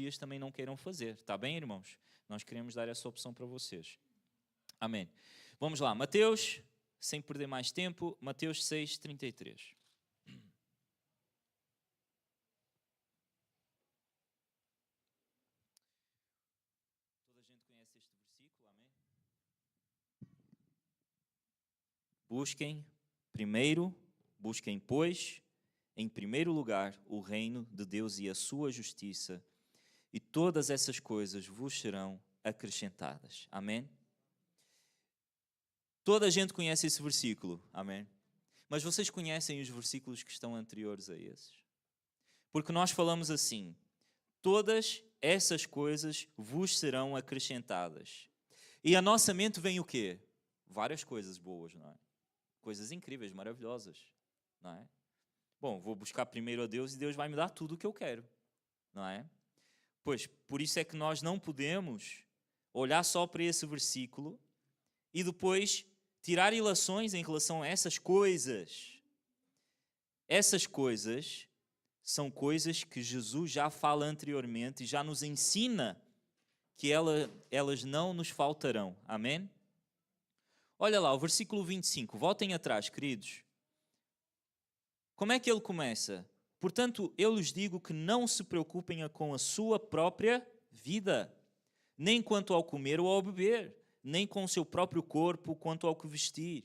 dias também não queiram fazer. Está bem, irmãos? Nós queremos dar essa opção para vocês. Amém. Vamos lá, Mateus, sem perder mais tempo, Mateus 6:33. Toda a gente conhece este versículo, amém? Busquem, pois, em primeiro lugar, o reino de Deus e a sua justiça, e todas essas coisas vos serão acrescentadas. Amém? Toda a gente conhece esse versículo, amém? Mas vocês conhecem os versículos que estão anteriores a esses? Porque nós falamos assim, todas essas coisas vos serão acrescentadas. E à nossa mente vem o quê? Várias coisas boas, não é? Coisas incríveis, maravilhosas, não é? Bom, vou buscar primeiro a Deus e Deus vai me dar tudo o que eu quero, não é? Pois, por isso é que nós não podemos olhar só para esse versículo e depois tirar ilações em relação a essas coisas. Essas coisas são coisas que Jesus já fala anteriormente e já nos ensina que elas não nos faltarão. Amém? Olha lá, o versículo 25. Voltem atrás, queridos. Como é que ele começa? Portanto, eu lhes digo que não se preocupem com a sua própria vida, nem quanto ao comer ou ao beber, nem com o seu próprio corpo quanto ao que vestir.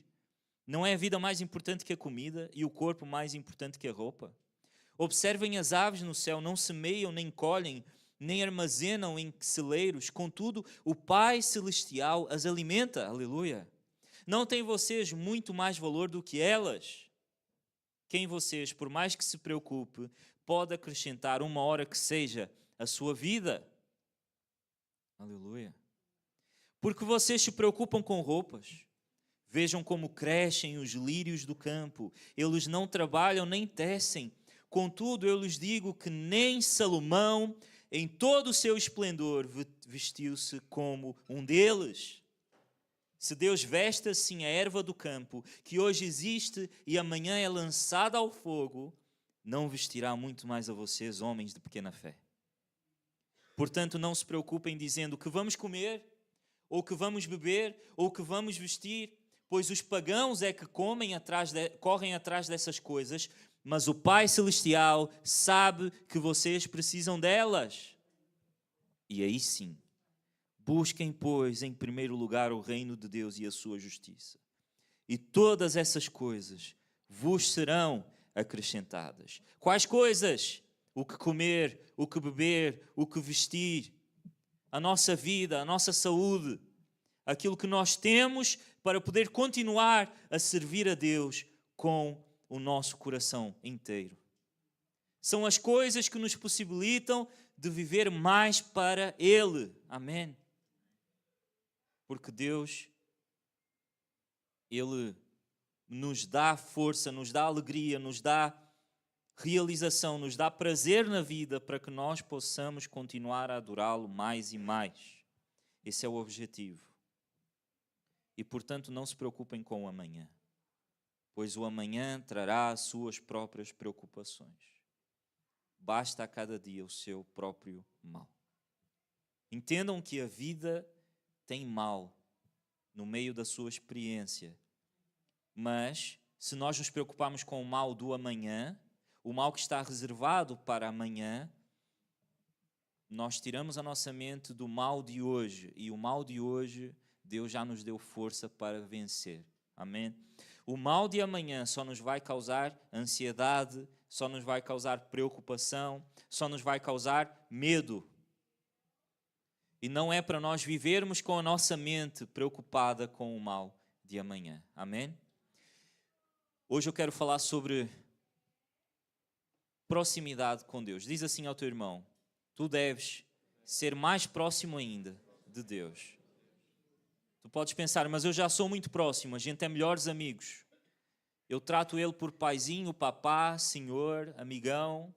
Não é a vida mais importante que a comida e o corpo mais importante que a roupa? Observem as aves no céu, não semeiam, nem colhem, nem armazenam em celeiros, contudo, o Pai Celestial as alimenta. Aleluia! Não têm vocês muito mais valor do que elas? Quem vocês, por mais que se preocupe, pode acrescentar uma hora que seja a sua vida? Aleluia! Porque vocês se preocupam com roupas. Vejam como crescem os lírios do campo. Eles não trabalham nem tecem. Contudo, eu lhes digo que nem Salomão, em todo o seu esplendor, vestiu-se como um deles. Se Deus veste assim a erva do campo, que hoje existe e amanhã é lançada ao fogo, não vestirá muito mais a vocês, homens de pequena fé. Portanto, não se preocupem dizendo o que vamos comer, ou que vamos beber, ou que vamos vestir, pois os pagãos é que correm atrás dessas coisas, mas o Pai Celestial sabe que vocês precisam delas. E aí sim, busquem, pois, em primeiro lugar o reino de Deus e a sua justiça. E todas essas coisas vos serão acrescentadas. Quais coisas? O que comer, o que beber, o que vestir, a nossa vida, a nossa saúde, aquilo que nós temos para poder continuar a servir a Deus com o nosso coração inteiro. São as coisas que nos possibilitam de viver mais para Ele. Amém? Porque Deus, Ele nos dá força, nos dá alegria, nos dá realização, nos dá prazer na vida para que nós possamos continuar a adorá-lo mais e mais. Esse é o objetivo. E, portanto, não se preocupem com o amanhã, pois o amanhã trará as suas próprias preocupações. Basta a cada dia o seu próprio mal. Entendam que a vida tem mal no meio da sua experiência, mas se nós nos preocuparmos com o mal do amanhã, o mal que está reservado para amanhã, nós tiramos a nossa mente do mal de hoje, e o mal de hoje Deus já nos deu força para vencer. Amém? O mal de amanhã só nos vai causar ansiedade, só nos vai causar preocupação, só nos vai causar medo. E não é para nós vivermos com a nossa mente preocupada com o mal de amanhã. Amém? Hoje eu quero falar sobre proximidade com Deus. Diz assim ao teu irmão: tu deves ser mais próximo ainda de Deus. Tu podes pensar, mas eu já sou muito próximo, a gente é melhores amigos. Eu trato ele por paizinho, papá, senhor, amigão.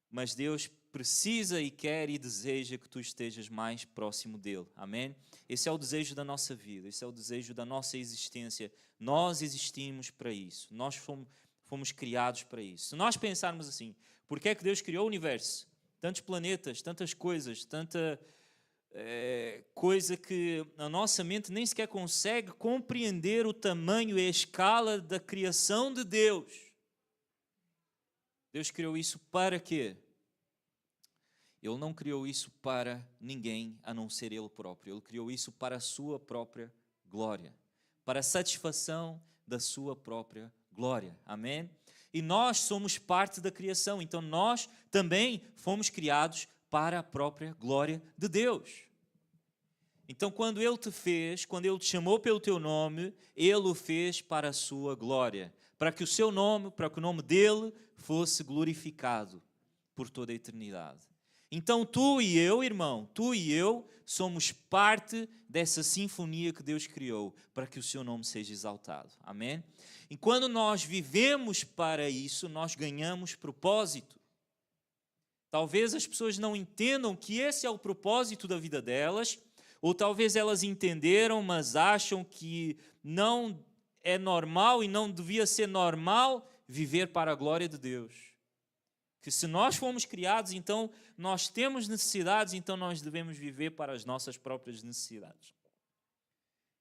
Mas Deus precisa e quer e deseja que tu estejas mais próximo dele. Amém? Esse é o desejo da nossa vida, esse é o desejo da nossa existência. Nós existimos para isso, nós fomos criados para isso. Se nós pensarmos assim, porque é que Deus criou o universo? tantos planetas, tantas coisas, tanta coisa que a nossa mente nem sequer consegue compreender o tamanho e a escala da criação de Deus. Deus criou isso para quê? Ele não criou isso para ninguém a não ser Ele próprio. Ele criou isso para a sua própria glória, para a satisfação da sua própria glória. Amém? E nós somos parte da criação, então nós também fomos criados para a própria glória de Deus. Então, quando Ele te fez, quando Ele te chamou pelo teu nome, Ele o fez para a sua glória, para que o seu nome, para que o nome dEle fosse glorificado por toda a eternidade. Então, tu e eu, irmão, tu e eu somos parte dessa sinfonia que Deus criou, para que o seu nome seja exaltado. Amém? E quando nós vivemos para isso, nós ganhamos propósito. Talvez as pessoas não entendam que esse é o propósito da vida delas, ou talvez elas entenderam, mas acham que não é normal e não devia ser normal viver para a glória de Deus. Que se nós fomos criados, então nós temos necessidades, então nós devemos viver para as nossas próprias necessidades.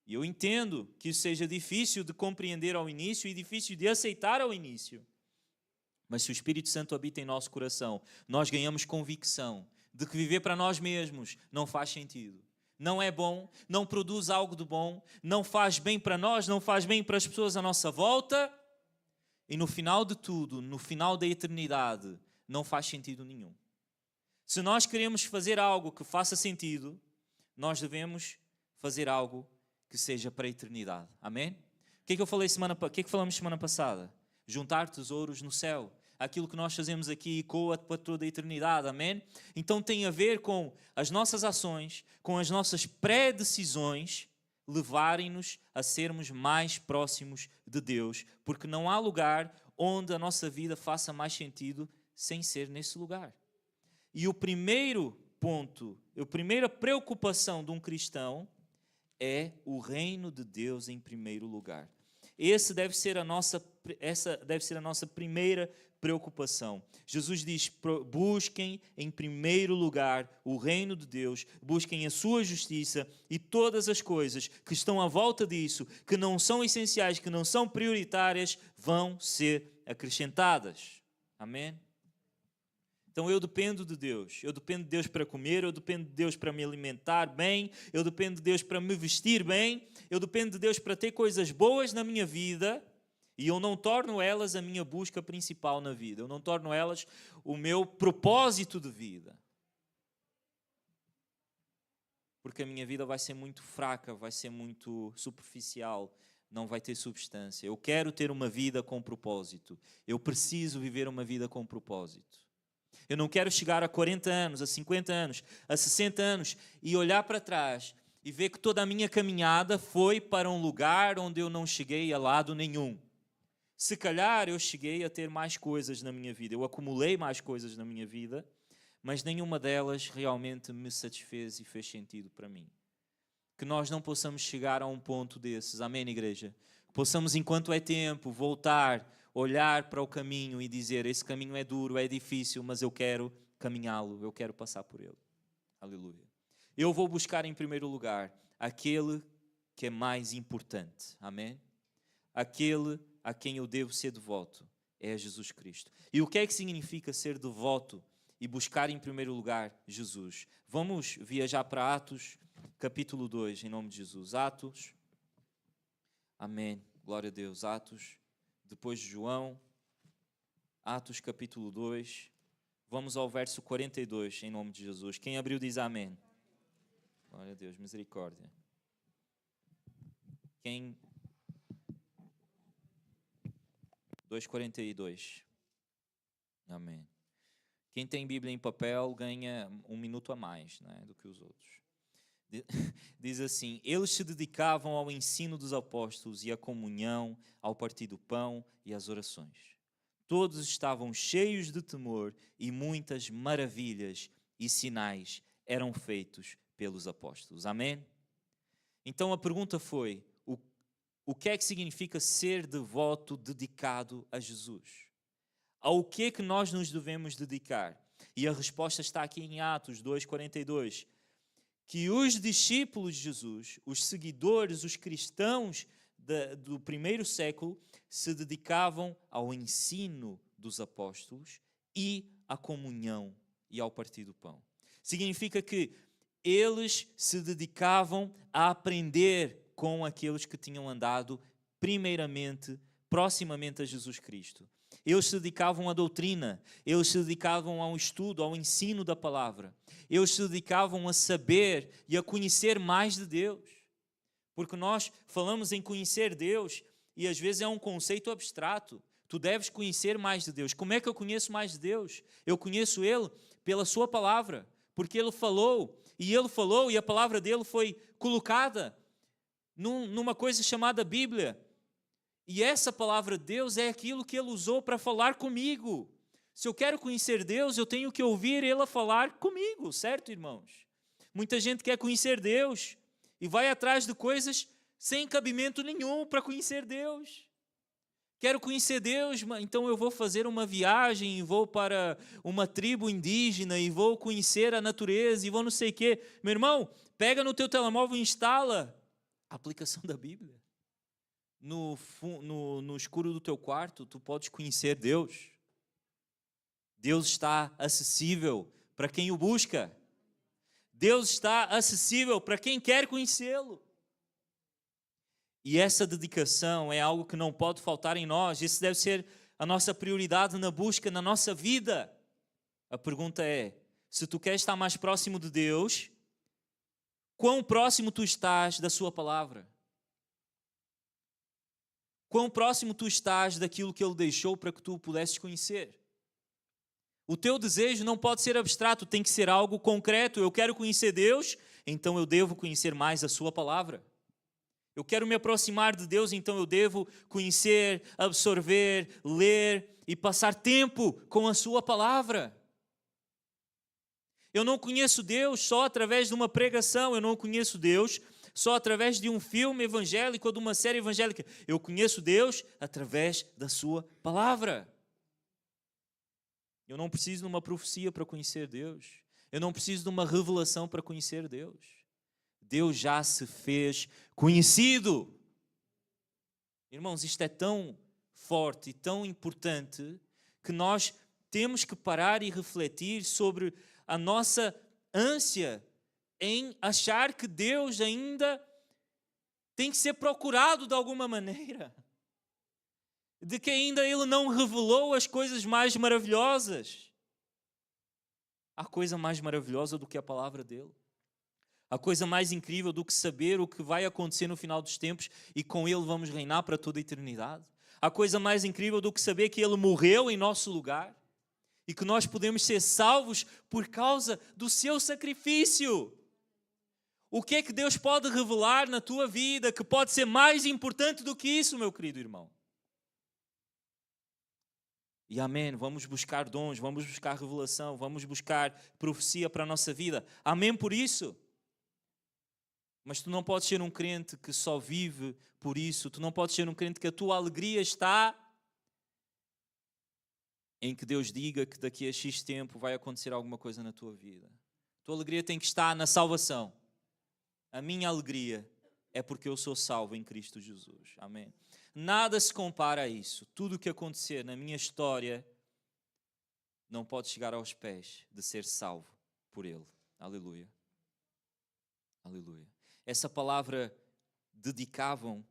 E eu entendo que isso seja difícil de compreender ao início e difícil de aceitar ao início. Mas se o Espírito Santo habita em nosso coração, nós ganhamos convicção de que viver para nós mesmos não faz sentido. Não é bom, não produz algo de bom, não faz bem para nós, não faz bem para as pessoas à nossa volta. E no final de tudo, no final da eternidade, não faz sentido nenhum. Se nós queremos fazer algo que faça sentido, nós devemos fazer algo que seja para a eternidade. Amém? O que é que falamos semana passada? Juntar tesouros no céu. Aquilo que nós fazemos aqui ecoa para toda a eternidade. Amém? Então tem a ver com as nossas ações, com as nossas pré-decisões levarem-nos a sermos mais próximos de Deus, porque não há lugar onde a nossa vida faça mais sentido sem ser nesse lugar. E o primeiro ponto, a primeira preocupação de um cristão é o reino de Deus em primeiro lugar. Essa deve ser a nossa primeira preocupação. Jesus diz: busquem em primeiro lugar o reino de Deus, busquem a sua justiça e todas as coisas que estão à volta disso, que não são essenciais, que não são prioritárias, vão ser acrescentadas. Amém? Então eu dependo de Deus. Eu dependo de Deus para comer, eu dependo de Deus para me alimentar bem, eu dependo de Deus para me vestir bem, eu dependo de Deus para ter coisas boas na minha vida, e eu não torno elas a minha busca principal na vida. Eu não torno elas o meu propósito de vida. Porque a minha vida vai ser muito fraca, vai ser muito superficial, não vai ter substância. Eu quero ter uma vida com propósito. Eu preciso viver uma vida com propósito. Eu não quero chegar a 40 anos, a 50 anos, a 60 anos e olhar para trás e ver que toda a minha caminhada foi para um lugar onde eu não cheguei a lado nenhum. Se calhar eu cheguei a ter mais coisas na minha vida, eu acumulei mais coisas na minha vida, mas nenhuma delas realmente me satisfez e fez sentido para mim. Que nós não possamos chegar a um ponto desses, amém, igreja? Possamos, enquanto é tempo, voltar, olhar para o caminho e dizer: esse caminho é duro, é difícil, mas eu quero caminhá-lo, eu quero passar por ele. Aleluia. Eu vou buscar em primeiro lugar aquele que é mais importante, amém? Aquele a quem eu devo ser devoto é Jesus Cristo. E o que é que significa ser devoto e buscar em primeiro lugar Jesus? Vamos viajar para Atos, capítulo 2, em nome de Jesus. Atos, amém, glória a Deus. Atos, depois de João, Atos capítulo 2, vamos ao verso 42, em nome de Jesus. Quem abriu diz amém. Glória a Deus, misericórdia. Quem... 2:42. Amém. Quem tem Bíblia em papel ganha 1 minuto a mais, né, do que os outros. Diz assim: eles se dedicavam ao ensino dos apóstolos e à comunhão, ao partir do pão e às orações. Todos estavam cheios de temor e muitas maravilhas e sinais eram feitos pelos apóstolos. Amém? Então a pergunta foi: o que é que significa ser devoto, dedicado a Jesus? Ao que é que nós nos devemos dedicar? E a resposta está aqui em Atos 2:42. Que os discípulos de Jesus, os seguidores, os cristãos do primeiro século, se dedicavam ao ensino dos apóstolos e à comunhão e ao partir do pão. Significa que eles se dedicavam a aprender com aqueles que tinham andado primeiramente, proximamente a Jesus Cristo. Eles se dedicavam à doutrina, eles se dedicavam ao estudo, ao ensino da palavra. Eles se dedicavam a saber e a conhecer mais de Deus. Porque nós falamos em conhecer Deus e às vezes é um conceito abstrato. Tu deves conhecer mais de Deus. Como é que eu conheço mais de Deus? Eu conheço Ele pela sua palavra, porque Ele falou e a palavra dele foi colocada numa coisa chamada Bíblia. E essa palavra de Deus é aquilo que Ele usou para falar comigo. Se eu quero conhecer Deus, eu tenho que ouvir Ele a falar comigo, certo, irmãos? Muita gente quer conhecer Deus e vai atrás de coisas sem cabimento nenhum para conhecer Deus. Quero conhecer Deus, então eu vou fazer uma viagem e vou para uma tribo indígena e vou conhecer a natureza e vou não sei o quê. Meu irmão, pega no teu telemóvel e instala a aplicação da Bíblia. No escuro do teu quarto, tu podes conhecer Deus. Deus está acessível para quem o busca. Deus está acessível para quem quer conhecê-lo. E essa dedicação é algo que não pode faltar em nós. Isso deve ser a nossa prioridade na busca, na nossa vida. A pergunta é, se tu queres estar mais próximo de Deus, quão próximo tu estás da sua palavra? Quão próximo tu estás daquilo que Ele deixou para que tu o pudesses conhecer? O teu desejo não pode ser abstrato, tem que ser algo concreto. Eu quero conhecer Deus, então eu devo conhecer mais a sua palavra. Eu quero me aproximar de Deus, então eu devo conhecer, absorver, ler e passar tempo com a sua palavra. Eu não conheço Deus só através de uma pregação, eu não conheço Deus só através de um filme evangélico ou de uma série evangélica. Eu conheço Deus através da sua palavra. Eu não preciso de uma profecia para conhecer Deus. Eu não preciso de uma revelação para conhecer Deus. Deus já se fez conhecido. Irmãos, isto é tão forte e tão importante que nós temos que parar e refletir sobre a nossa ânsia em achar que Deus ainda tem que ser procurado de alguma maneira. De que ainda Ele não revelou as coisas mais maravilhosas. Há coisa mais maravilhosa do que a palavra dEle. Há coisa mais incrível do que saber o que vai acontecer no final dos tempos e com Ele vamos reinar para toda a eternidade. Há coisa mais incrível do que saber que Ele morreu em nosso lugar e que nós podemos ser salvos por causa do seu sacrifício. O que é que Deus pode revelar na tua vida que pode ser mais importante do que isso, meu querido irmão? E amém, vamos buscar dons, vamos buscar revelação, vamos buscar profecia para a nossa vida. Amém por isso. Mas tu não podes ser um crente que só vive por isso. Tu não podes ser um crente que a tua alegria está em que Deus diga que daqui a X tempo vai acontecer alguma coisa na tua vida. A tua alegria tem que estar na salvação. A minha alegria é porque eu sou salvo em Cristo Jesus. Amém. Nada se compara a isso. Tudo o que acontecer na minha história não pode chegar aos pés de ser salvo por Ele. Aleluia. Aleluia. Essa palavra dedicavam,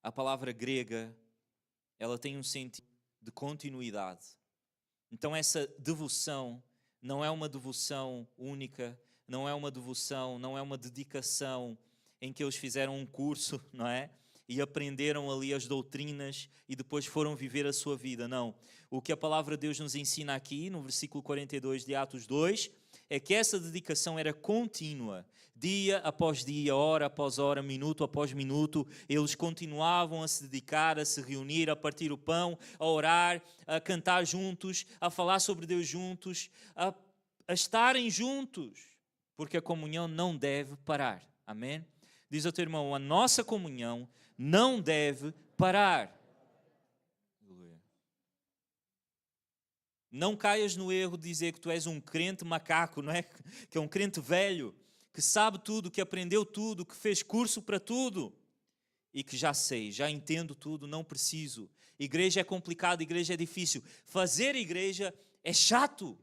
a palavra grega, ela tem um sentido de continuidade. Então essa devoção não é uma devoção única, não é uma devoção, não é uma dedicação em que eles fizeram um curso, não é? E aprenderam ali as doutrinas e depois foram viver a sua vida. Não. O que a palavra de Deus nos ensina aqui, no versículo 42 de Atos 2, é que essa dedicação era contínua. Dia após dia, hora após hora, minuto após minuto, eles continuavam a se dedicar, a se reunir, a partir o pão, a orar, a cantar juntos, a falar sobre Deus juntos, a estarem juntos, porque a comunhão não deve parar. Amém? Diz ao teu irmão, a nossa comunhão não deve parar. Não caias no erro de dizer que tu és um crente macaco, não é? Que é um crente velho, que sabe tudo, que aprendeu tudo, que fez curso para tudo e que já sei, já entendo tudo, não preciso. Igreja é complicado, igreja é difícil. Fazer igreja é chato.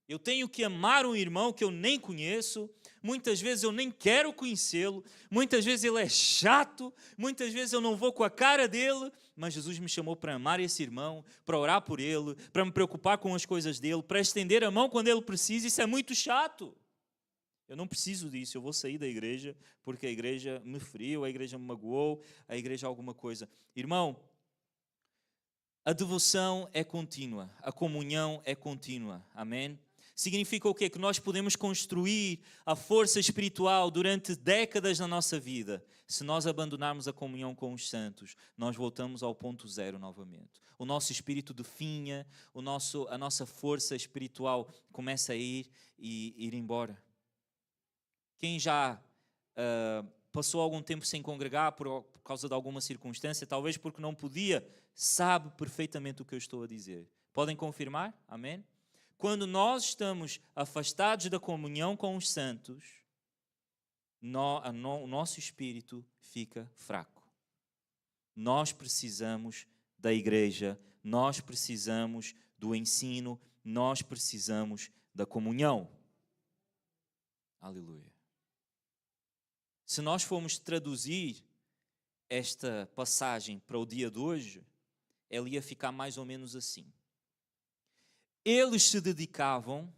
Eu tenho que amar um irmão que eu nem conheço, muitas vezes eu nem quero conhecê-lo, muitas vezes ele é chato, muitas vezes eu não vou com a cara dele, mas Jesus me chamou para amar esse irmão, para orar por ele, para me preocupar com as coisas dele, para estender a mão quando ele precisa. Isso é muito chato. Eu não preciso disso, eu vou sair da igreja porque a igreja me feriu, a igreja me magoou, a igreja alguma coisa. Irmão, a devoção é contínua, a comunhão é contínua, amém? Significa o quê? Que nós podemos construir a força espiritual durante décadas na nossa vida. Se nós abandonarmos a comunhão com os santos, nós voltamos ao ponto zero novamente. O nosso espírito definha, a nossa força espiritual começa a ir embora. Quem já passou algum tempo sem congregar por causa de alguma circunstância, talvez porque não podia, sabe perfeitamente o que eu estou a dizer. Podem confirmar? Amém? Quando nós estamos afastados da comunhão com os santos, o nosso espírito fica fraco. Nós precisamos da igreja, nós precisamos do ensino, nós precisamos da comunhão. Aleluia. Se nós formos traduzir esta passagem para o dia de hoje, ela ia ficar mais ou menos assim. Eles se dedicavam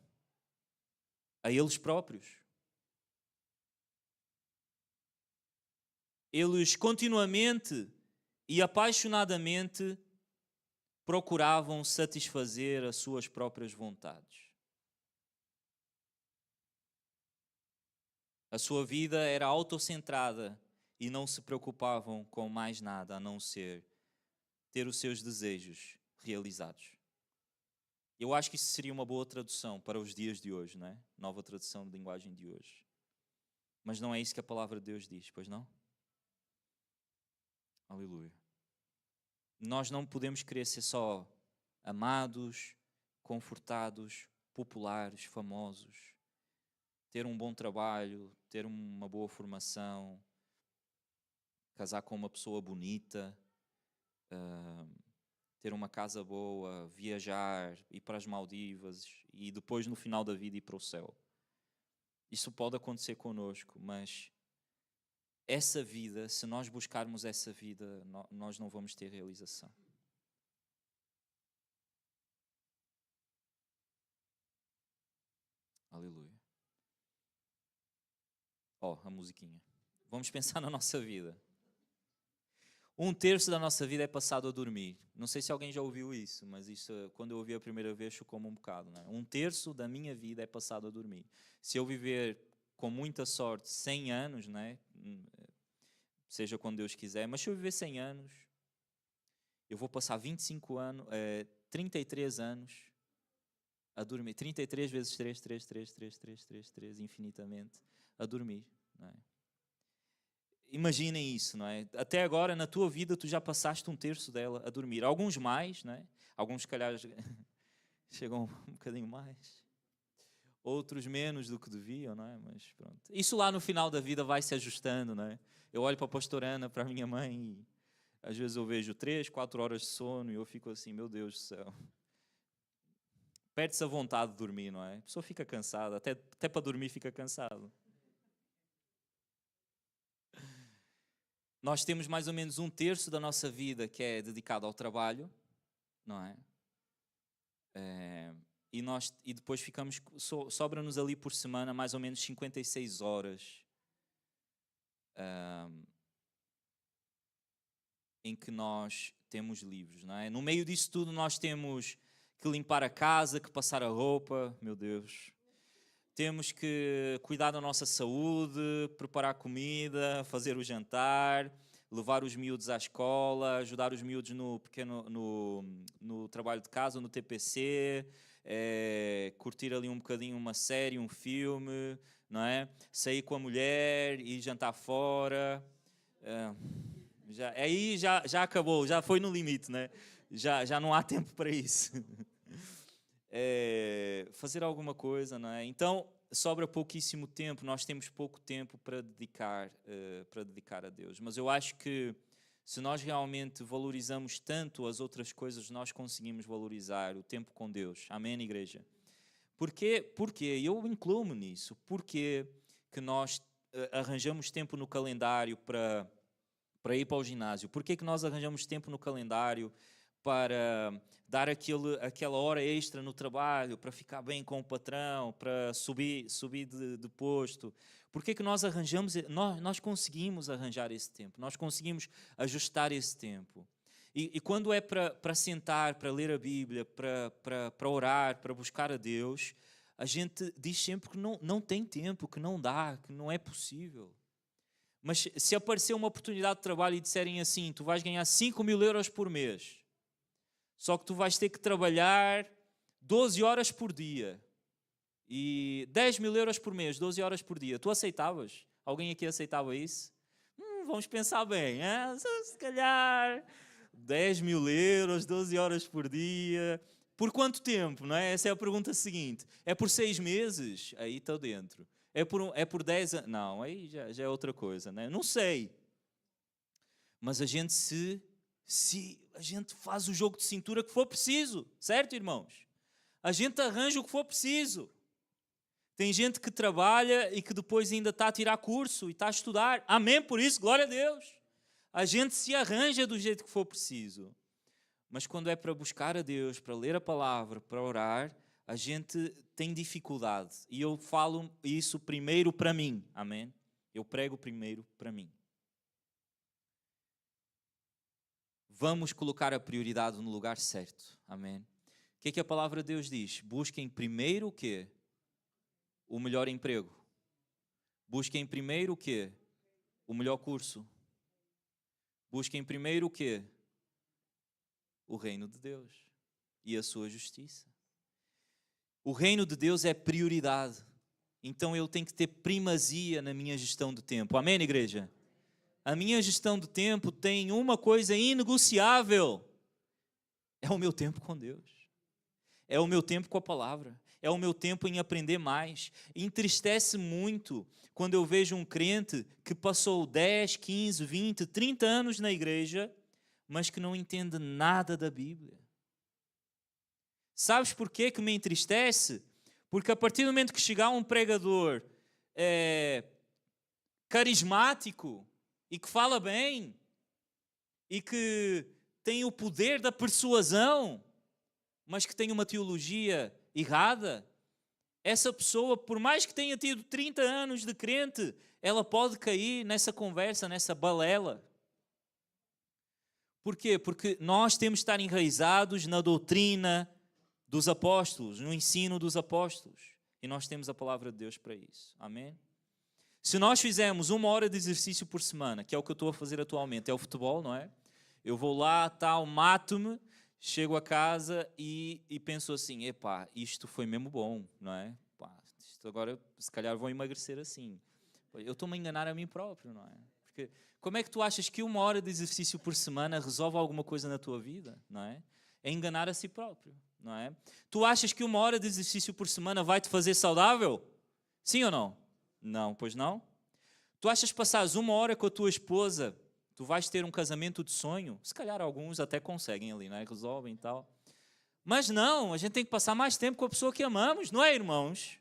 a eles próprios. Eles continuamente e apaixonadamente procuravam satisfazer as suas próprias vontades. A sua vida era autocentrada e não se preocupavam com mais nada a não ser ter os seus desejos realizados. Eu acho que isso seria uma boa tradução para os dias de hoje, não é? Nova tradução de linguagem de hoje. Mas não é isso que a palavra de Deus diz, pois não? Aleluia. Nós não podemos querer ser só amados, confortados, populares, famosos, ter um bom trabalho, ter uma boa formação, casar com uma pessoa bonita, ter uma casa boa, viajar, ir para as Maldivas e depois no final da vida ir para o céu. Isso pode acontecer connosco, mas essa vida, se nós buscarmos essa vida, nós não vamos ter realização. Aleluia. A musiquinha. Vamos pensar na nossa vida. 1/3 da nossa vida é passado a dormir. Não sei se alguém já ouviu isso, mas isso, quando eu ouvi a primeira vez, chocou-me um bocado. Né? 1/3 da minha vida é passado a dormir. Se eu viver com muita sorte 100 anos, né? Seja quando Deus quiser, mas se eu viver 100 anos, eu vou passar 25 anos, 33 anos a dormir. 33 vezes 3, 3, 3, 3, 3, 3, 3, infinitamente, a dormir. Não é? Imaginem isso, não é? Até agora, na tua vida, tu já passaste 1/3 dela a dormir. Alguns mais, não é? Alguns, se calhar, chegam um bocadinho mais. Outros menos do que deviam, não é? Mas pronto. Isso lá no final da vida vai se ajustando, não é? Eu olho para a pastora Ana, para a minha mãe, e às vezes eu vejo 3, 4 horas de sono e eu fico assim, meu Deus do céu. Perde-se a vontade de dormir, não é? A pessoa fica cansada, até para dormir fica cansado. Nós temos mais ou menos 1/3 da nossa vida que é dedicado ao trabalho, não é? E depois sobra-nos ali por semana mais ou menos 56 horas em que nós temos livres, não é? No meio disso tudo nós temos que limpar a casa, que passar a roupa, meu Deus. Temos que cuidar da nossa saúde, preparar comida, fazer o jantar, levar os miúdos à escola, ajudar os miúdos no trabalho de casa, no TPC, curtir ali um bocadinho uma série, um filme, não é? Sair com a mulher e jantar fora. Aí já acabou, já foi no limite, né? Já não há tempo para isso. fazer alguma coisa, não é? Então, sobra pouquíssimo tempo, nós temos pouco tempo para dedicar a Deus. Mas eu acho que se nós realmente valorizamos tanto as outras coisas, nós conseguimos valorizar o tempo com Deus. Amém, igreja? Porquê? Eu incluo-me nisso. Porquê que nós arranjamos tempo no calendário para ir para o ginásio? Porquê que nós arranjamos tempo no calendário para dar aquela hora extra no trabalho, para ficar bem com o patrão, para subir de posto? Porquê que nós nós conseguimos arranjar esse tempo, nós conseguimos ajustar esse tempo. E quando é para sentar, para ler a Bíblia, para orar, para buscar a Deus, a gente diz sempre que não tem tempo, que não dá, que não é possível. Mas se aparecer uma oportunidade de trabalho e disserem assim, tu vais ganhar 5.000 euros por mês, só que tu vais ter que trabalhar 12 horas por dia e 10.000 euros por mês, 12 horas por dia, tu aceitavas? Alguém aqui aceitava isso? Vamos pensar bem, hein? Se calhar 10.000 euros, 12 horas por dia. Por quanto tempo, não é? Essa é a pergunta seguinte. É por 6 meses? Aí estou dentro. É por 10 anos? Não, aí já é outra coisa, né? Não sei. Mas a gente a gente faz o jogo de cintura que for preciso, certo, irmãos? A gente arranja o que for preciso. Tem gente que trabalha e que depois ainda está a tirar curso e está a estudar. Amém por isso, glória a Deus. A gente se arranja do jeito que for preciso. Mas quando é para buscar a Deus, para ler a palavra, para orar, a gente tem dificuldade. E eu falo isso primeiro para mim. Amém? Eu prego primeiro para mim. Vamos colocar a prioridade no lugar certo. Amém? O que a palavra de Deus diz? Busquem primeiro o quê? O melhor emprego. Busquem primeiro o quê? O melhor curso. Busquem primeiro o quê? O reino de Deus e a sua justiça. O reino de Deus é prioridade. Então eu tenho que ter primazia na minha gestão do tempo. Amém, igreja? A minha gestão do tempo tem uma coisa inegociável. É o meu tempo com Deus. É o meu tempo com a palavra. É o meu tempo em aprender mais. Entristece muito quando eu vejo um crente que passou 10, 15, 20, 30 anos na igreja, mas que não entende nada da Bíblia. Sabes porquê que me entristece? Porque a partir do momento que chegar um pregador carismático e que fala bem e que tem o poder da persuasão, mas que tem uma teologia errada, essa pessoa, por mais que tenha tido 30 anos de crente, ela pode cair nessa conversa, nessa balela. Por quê? Porque nós temos de estar enraizados na doutrina dos apóstolos, no ensino dos apóstolos. E nós temos a palavra de Deus para isso. Amém? Se nós fizermos 1 hora de exercício por semana, que é o que eu estou a fazer atualmente, é o futebol, não é? Eu vou lá, tal, mato-me, chego a casa e penso assim, epá, isto foi mesmo bom, não é? Pá, isto agora, se calhar, vou emagrecer assim. Eu estou-me a enganar a mim próprio, não é? Porque como é que tu achas que 1 hora de exercício por semana resolve alguma coisa na tua vida, não é? É enganar a si próprio, não é? Tu achas que 1 hora de exercício por semana vai te fazer saudável? Sim ou não? Não, pois não? Tu achas que passares 1 hora com a tua esposa, tu vais ter um casamento de sonho? Se calhar alguns até conseguem ali, não é? Resolvem e tal. Mas não, a gente tem que passar mais tempo com a pessoa que amamos, não é, irmãos?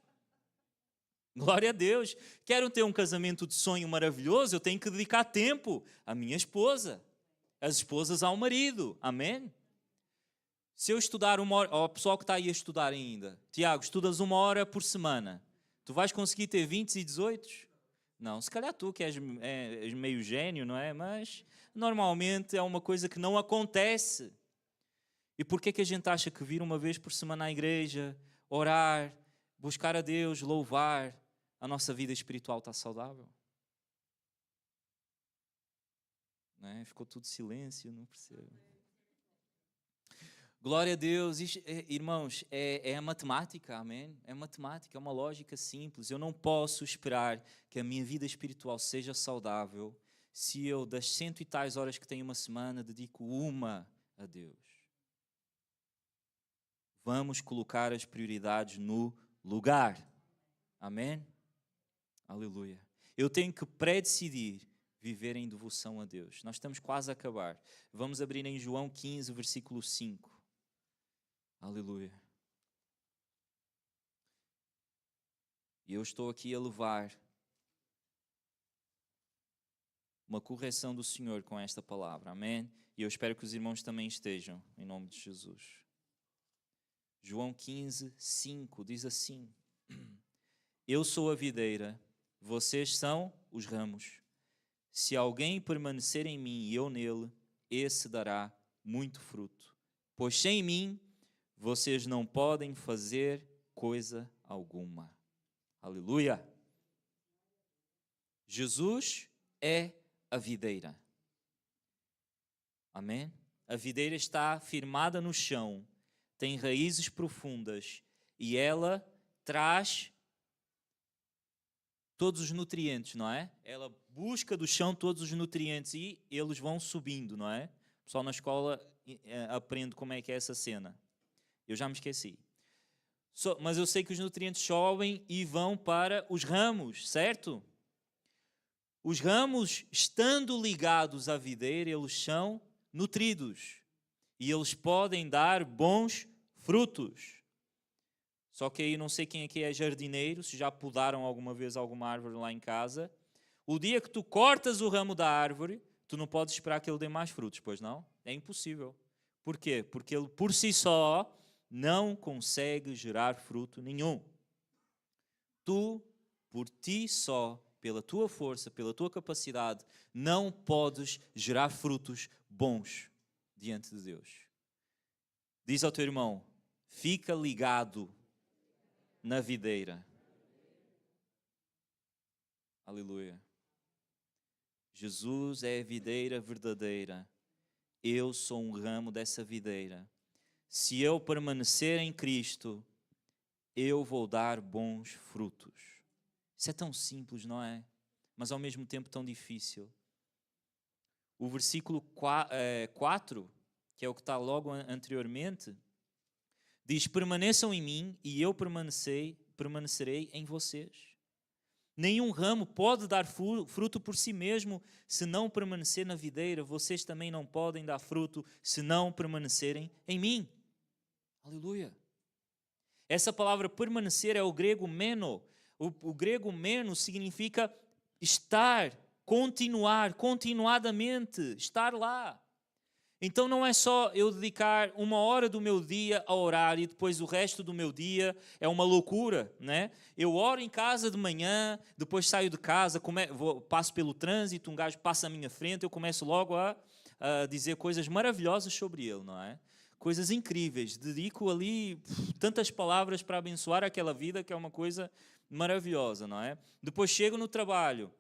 Glória a Deus. Quero ter um casamento de sonho maravilhoso, eu tenho que dedicar tempo à minha esposa, às esposas ao marido. Amém? Se eu estudar 1 hora, o pessoal que está aí a estudar ainda, Tiago, estudas 1 hora por semana, tu vais conseguir ter 20 e 18? Não, se calhar tu que és meio gênio, não é? Mas normalmente é uma coisa que não acontece. E porquê que a gente acha que vir uma vez por semana à igreja, orar, buscar a Deus, louvar, a nossa vida espiritual está saudável? Não é? Ficou tudo silêncio, não percebo. Glória a Deus. Isto, irmãos, é a matemática, amém? É matemática, é uma lógica simples. Eu não posso esperar que a minha vida espiritual seja saudável se eu, das 100 e tais horas que tenho uma semana, dedico 1 a Deus. Vamos colocar as prioridades no lugar. Amém? Aleluia. Eu tenho que pré-decidir viver em devoção a Deus. Nós estamos quase a acabar. Vamos abrir em João 15, versículo 5. Aleluia. E eu estou aqui a levar uma correção do Senhor com esta palavra. Amém? E eu espero que os irmãos também estejam, em nome de Jesus. João 15, 5 diz assim: Eu sou a videira, vocês são os ramos. Se alguém permanecer em mim e eu nele, esse dará muito fruto. Pois sem mim, vocês não podem fazer coisa alguma. Aleluia! Jesus é a videira. Amém? A videira está firmada no chão, tem raízes profundas e ela traz todos os nutrientes, não é? Ela busca do chão todos os nutrientes e eles vão subindo, não é? O pessoal na escola aprende como é que é essa cena. Eu já me esqueci. Mas eu sei que os nutrientes sobem e vão para os ramos, certo? Os ramos, estando ligados à videira, eles são nutridos e eles podem dar bons frutos. Só que aí não sei quem aqui é jardineiro, se já podaram alguma vez alguma árvore lá em casa. O dia que tu cortas o ramo da árvore, tu não podes esperar que ele dê mais frutos, pois não? É impossível. Por quê? Porque ele por si só não consegue gerar fruto nenhum. Tu, por ti só, pela tua força, pela tua capacidade, não podes gerar frutos bons diante de Deus. Diz ao teu irmão, fica ligado na videira. Aleluia. Jesus é a videira verdadeira. Eu sou um ramo dessa videira. Se eu permanecer em Cristo, eu vou dar bons frutos. Isso é tão simples, não é? Mas ao mesmo tempo tão difícil. O versículo 4, que é o que está logo anteriormente, diz, permaneçam em mim e eu permanecerei em vocês. Nenhum ramo pode dar fruto por si mesmo se não permanecer na videira. Vocês também não podem dar fruto se não permanecerem em mim. Aleluia. Essa palavra permanecer é o grego meno. O grego meno significa estar, continuar, continuadamente, estar lá. Então não é só eu dedicar 1 hora do meu dia a orar e depois o resto do meu dia é uma loucura, né? Eu oro em casa de manhã, depois saio de casa, passo pelo trânsito, um gajo passa à minha frente, eu começo logo a dizer coisas maravilhosas sobre ele, não é? Coisas incríveis, dedico ali tantas palavras para abençoar aquela vida que é uma coisa maravilhosa, não é? Depois chego no trabalho.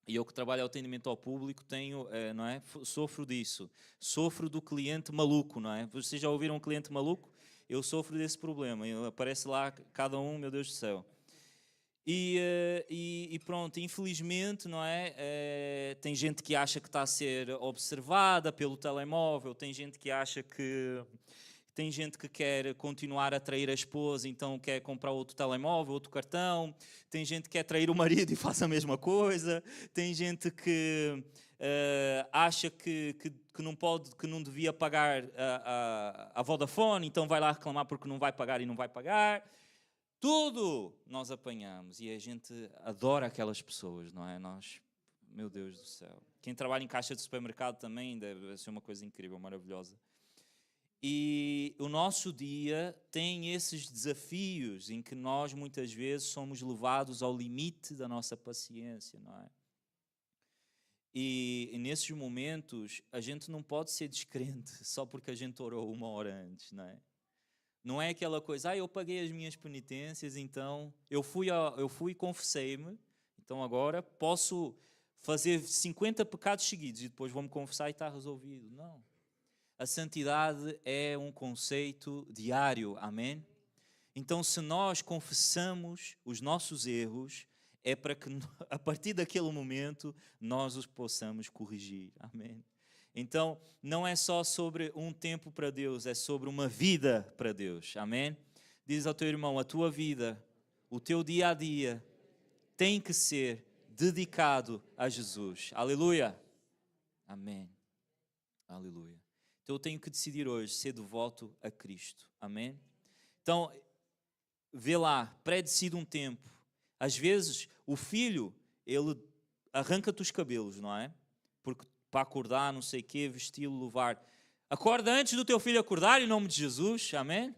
E eu que trabalho em atendimento ao público tenho, não é? Sofro disso. Sofro do cliente maluco, não é? Vocês já ouviram um cliente maluco? Eu sofro desse problema. Aparece lá cada um, meu Deus do céu. E pronto, infelizmente, não é? Tem gente que acha que está a ser observada pelo telemóvel, tem gente que acha que... Tem gente que quer continuar a trair a esposa, então quer comprar outro telemóvel, outro cartão. Tem gente que quer trair o marido e faz a mesma coisa. Tem gente que acha que não pode, que não devia pagar a Vodafone, então vai lá reclamar porque não vai pagar e não vai pagar. Tudo nós apanhamos e a gente adora aquelas pessoas, não é? Nós, meu Deus do céu. Quem trabalha em caixa de supermercado também deve ser uma coisa incrível, maravilhosa. E o nosso dia tem esses desafios em que nós muitas vezes somos levados ao limite da nossa paciência, não é? E nesses momentos a gente não pode ser descrente só porque a gente orou 1 hora antes, não é? Não é aquela coisa, eu paguei as minhas penitências, então eu fui e confessei-me, então agora posso fazer 50 pecados seguidos e depois vou-me confessar e está resolvido. Não. A santidade é um conceito diário, amém? Então, se nós confessamos os nossos erros, é para que, a partir daquele momento, nós os possamos corrigir, amém? Então, não é só sobre um tempo para Deus, é sobre uma vida para Deus. Amém? Diz ao teu irmão, a tua vida, o teu dia a dia, tem que ser dedicado a Jesus. Aleluia. Amém. Aleluia. Então eu tenho que decidir hoje ser devoto a Cristo. Amém? Então, vê lá, pré-decide um tempo. Às vezes, o filho, ele arranca-te os cabelos, não é? Porque para acordar, não sei o quê, vesti-lo, levar. Acorda antes do teu filho acordar, em nome de Jesus. Amém?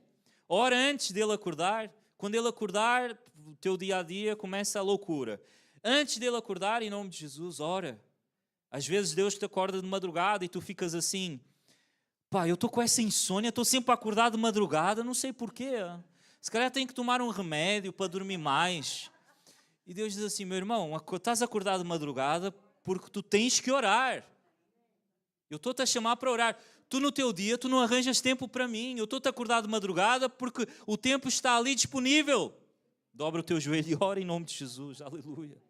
Ora antes dele acordar. Quando ele acordar, o teu dia-a-dia começa a loucura. Antes dele acordar, em nome de Jesus, ora. Às vezes Deus te acorda de madrugada e tu ficas assim, pá, eu estou com essa insônia, estou sempre a acordar de madrugada, não sei porquê. Se calhar tenho que tomar um remédio para dormir mais. E Deus diz assim, meu irmão, estás acordado de madrugada porque tu tens que orar. Eu estou-te a chamar para orar. Tu no teu dia, tu não arranjas tempo para mim. Eu estou-te a acordar de madrugada porque o tempo está ali disponível. Dobra o teu joelho e ora em nome de Jesus. Aleluia.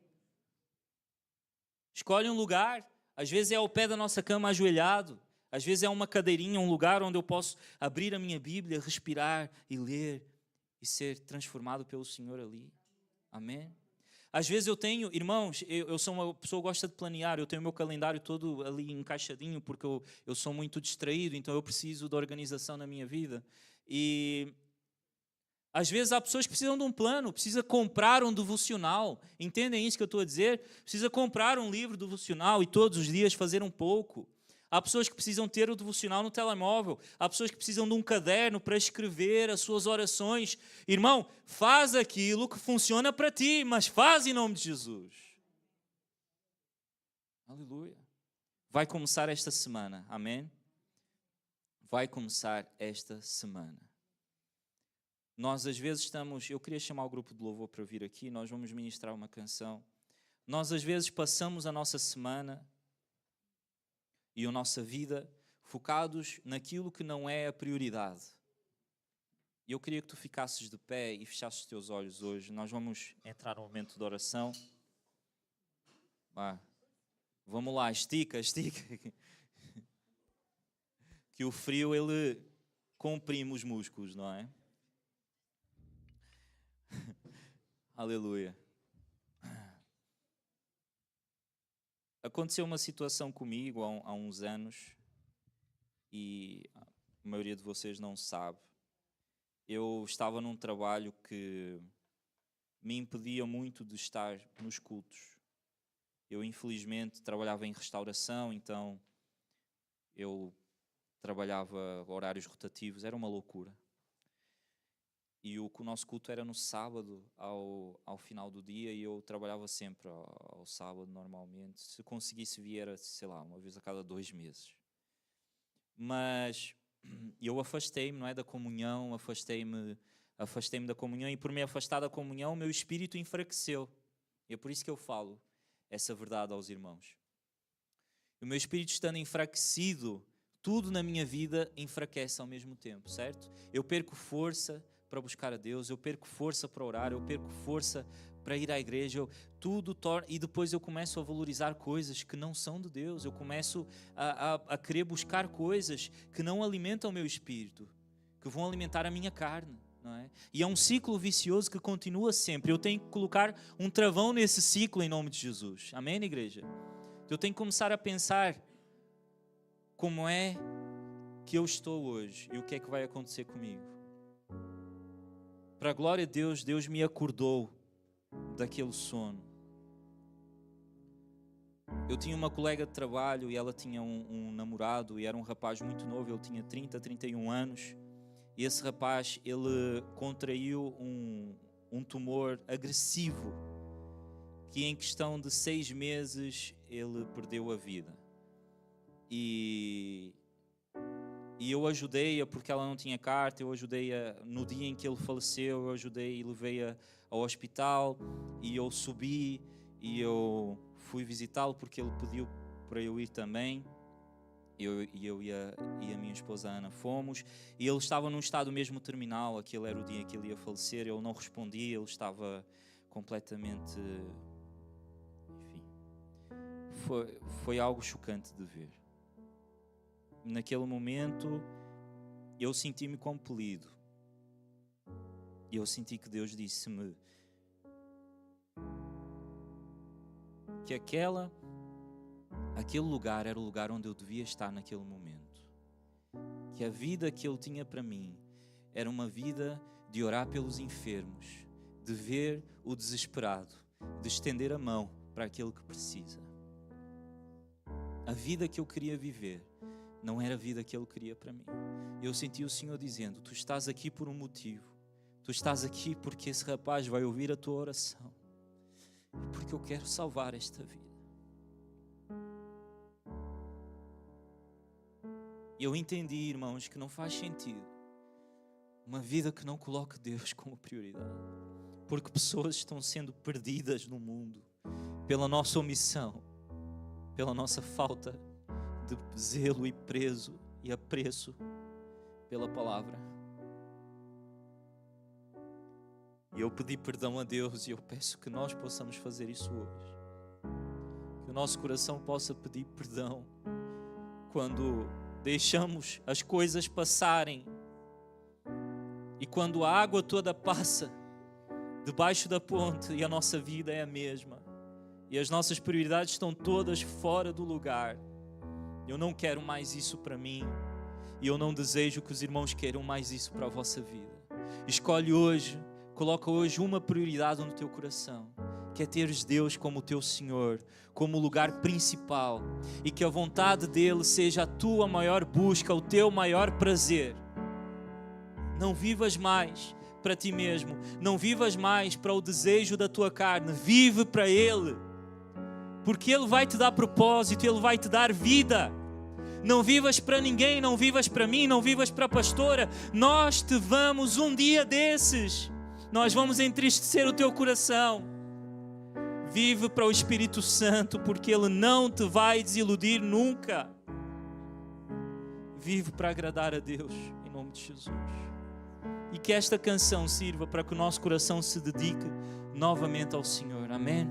Escolhe um lugar. Às vezes é ao pé da nossa cama ajoelhado. Às vezes é uma cadeirinha, um lugar onde eu posso abrir a minha Bíblia, respirar e ler e ser transformado pelo Senhor ali. Amém? Às vezes eu tenho, irmãos, eu sou uma pessoa que gosta de planear, eu tenho o meu calendário todo ali encaixadinho porque eu sou muito distraído, então eu preciso de organização na minha vida. E às vezes há pessoas que precisam de um plano, precisa comprar um devocional. Entendem isso que eu estou a dizer? Precisa comprar um livro devocional e todos os dias fazer um pouco. Há pessoas que precisam ter o devocional no telemóvel. Há pessoas que precisam de um caderno para escrever as suas orações. Irmão, faz aquilo que funciona para ti, mas faz em nome de Jesus. Aleluia. Vai começar esta semana, amém? Vai começar esta semana. Nós às vezes eu queria chamar o grupo de louvor para vir aqui, nós vamos ministrar uma canção. Nós às vezes passamos a nossa semana e a nossa vida focados naquilo que não é a prioridade. E eu queria que tu ficasses de pé e fechasses os teus olhos hoje. Nós vamos entrar num momento de oração. Vamos lá, estica. Que o frio, ele comprime os músculos, não é? Aleluia. Aconteceu uma situação comigo há uns anos e a maioria de vocês não sabe. Eu estava num trabalho que me impedia muito de estar nos cultos. Eu, infelizmente, trabalhava em restauração, então eu trabalhava horários rotativos, era uma loucura. E o nosso culto era no sábado, ao final do dia, e eu trabalhava sempre ao sábado, normalmente. Se conseguisse vir, era, sei lá, uma vez a cada 2 meses. Mas eu afastei-me, não é, da comunhão, afastei-me da comunhão, e por me afastar da comunhão, o meu espírito enfraqueceu. E é por isso que eu falo essa verdade aos irmãos. O meu espírito estando enfraquecido, tudo na minha vida enfraquece ao mesmo tempo, certo? Eu perco força para buscar a Deus, eu perco força para orar, eu perco força para ir à igreja, e depois eu começo a valorizar coisas que não são de Deus, eu começo a querer buscar coisas que não alimentam o meu espírito, que vão alimentar a minha carne, não é? E é um ciclo vicioso que continua sempre. Eu tenho que colocar um travão nesse ciclo em nome de Jesus, amém, igreja? Eu tenho que começar a pensar como é que eu estou hoje e o que é que vai acontecer comigo. Para a glória de Deus, Deus me acordou daquele sono. Eu tinha uma colega de trabalho e ela tinha um namorado e era um rapaz muito novo, ele tinha 30, 31 anos. E esse rapaz, ele contraiu um tumor agressivo que em questão de 6 meses ele perdeu a vida. E eu ajudei-a porque ela não tinha carta, eu ajudei-a no dia em que ele faleceu, eu ajudei e levei-a ao hospital e eu subi e eu fui visitá-lo porque ele pediu para eu ir também. Eu e a minha esposa Ana fomos e ele estava num estado mesmo terminal, aquele era o dia em que ele ia falecer, ele não respondia, ele estava completamente... Enfim, foi algo chocante de ver. Naquele momento, eu senti-me compelido. E eu senti que Deus disse-me que aquele lugar era o lugar onde eu devia estar naquele momento. Que a vida que Ele tinha para mim era uma vida de orar pelos enfermos, de ver o desesperado, de estender a mão para aquele que precisa. A vida que eu queria viver não era a vida que Ele queria para mim. Eu senti o Senhor dizendo: tu estás aqui por um motivo. Tu estás aqui porque esse rapaz vai ouvir a tua oração. E porque eu quero salvar esta vida. Eu entendi, irmãos, que não faz sentido uma vida que não coloca Deus como prioridade. Porque pessoas estão sendo perdidas no mundo pela nossa omissão, pela nossa falta de zelo e preso e apreço pela palavra. E eu pedi perdão a Deus e eu peço que nós possamos fazer isso hoje. Que o nosso coração possa pedir perdão quando deixamos as coisas passarem e quando a água toda passa debaixo da ponte e a nossa vida é a mesma e as nossas prioridades estão todas fora do lugar. Eu não quero mais isso para mim e eu não desejo que os irmãos queiram mais isso para a vossa vida. Escolhe hoje, coloca hoje uma prioridade no teu coração, que é teres Deus como o teu Senhor, como o lugar principal, e que a vontade dEle seja a tua maior busca, o teu maior prazer. Não vivas mais para ti mesmo, não vivas mais para o desejo da tua carne, vive para Ele, porque Ele vai te dar propósito, Ele vai te dar vida. Não vivas para ninguém, não vivas para mim, não vivas para a pastora. Nós te vamos um dia desses, nós vamos entristecer o teu coração. Vive para o Espírito Santo, porque Ele não te vai desiludir nunca. Vive para agradar a Deus, em nome de Jesus. E que esta canção sirva para que o nosso coração se dedique novamente ao Senhor. Amém.